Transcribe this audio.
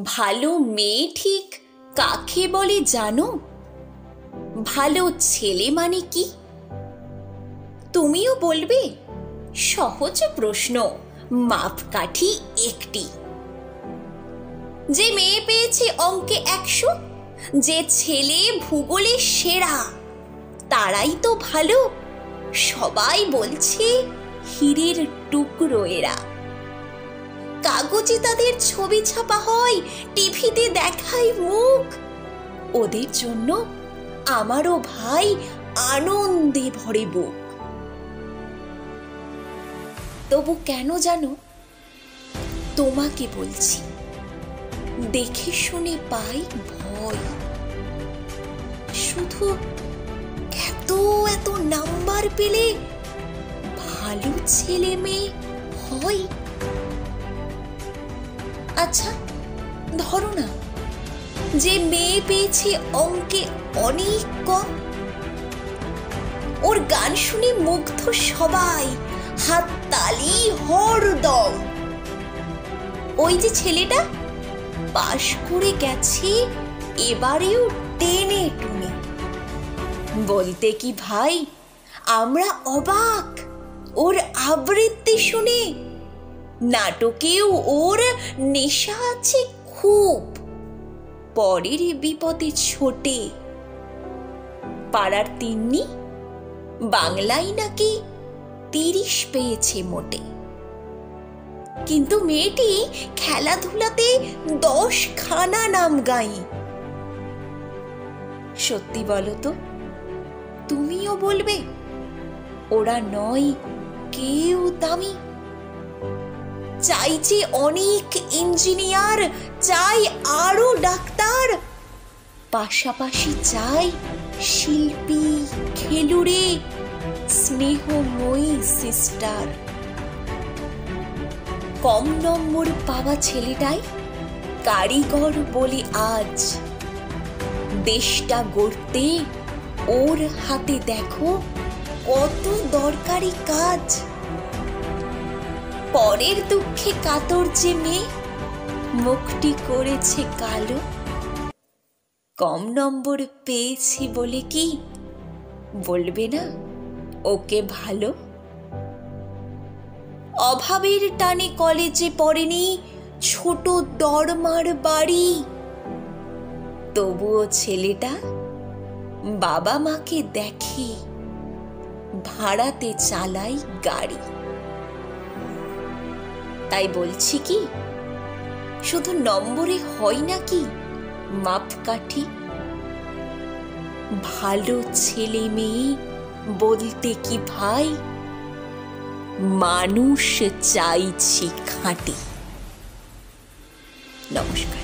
ভালো মেয়ে ঠিক কাকে বলে জানো? ভালো ছেলে মানে কি? তুমিও বলবে? সহজ প্রশ্ন, মাপকাঠি একটি। যে মেয়ে পেয়েছে অঙ্কে 100, যে ছেলে ভূগোলে সেরা, তারাই তো ভালো। সবাই বলছে হীরের টুকরো এরা। কাগজে তাদের ছবি ছাপা হয়, টিভিতে দেখায় মুখ। ওদের জন্য আমারও ভাই আনন্দে ভরে বুক। তবু কেন জানো, তোমাকে বলছি, দেখে শুনে পাই ভয়। শুধু এত এত নাম্বার পেলে ভালো ছেলে মেয়ে হয়? আচ্ছা ধরো না, যে মেয়ে পেয়েছে অঙ্কে অনেক কম, ওর গান শুনে মুগ্ধ সবাই, হাততালি হরদম। ওই যে ছেলেটা পাশ করে গেছে এবারেও টেনে টুনে, বলতে কি ভাই আমরা অবাক ওর আবৃত্তি শুনে। নাটকেও ওর নেশা আছে খুব, পরের বিপদে ছোটে। পাড়ার তিন্নি বাংলায় নাকি 30 পেয়েছে মোটে, কিন্তু মেয়েটি খেলাধুলাতে 10 খানা নাম গাই। সত্যি বলো তো, তুমিও বলবে ওরা নয় কেউ দামি? চাইছে অনেক ইঞ্জিনিয়ার, চাই আরো ডাক্তার, পাশাপাশি চাই শিল্পী, খেলুড়ে, স্নেহময়ী সিস্টার। কম নম্বর পাওয়া ছেলেটাই কারিগর বলে আজ। দেশটা গড়তে ওর হাতে দেখো কত দরকারি কাজ। পরের দুঃখে কাতর যে মেয়ে মুখটি করেছে কালো, কম নম্বর পেয়েছি বলে কি বলবে না ওকে ভালো? অভাবের টানে কলেজে পড়েনি, ছোট দরমার বাড়ি, তবুও ছেলেটা বাবা মাকে দেখে, ভাড়াতে চালাই গাড়ি। তাই বলছি কি, শুধু নম্বরে হয় নাকি মাপকাঠি? ভালো ছেলে মেয়ে বলতে কি ভাই মানুষ চাইছি খাঁটি। নমস্কার।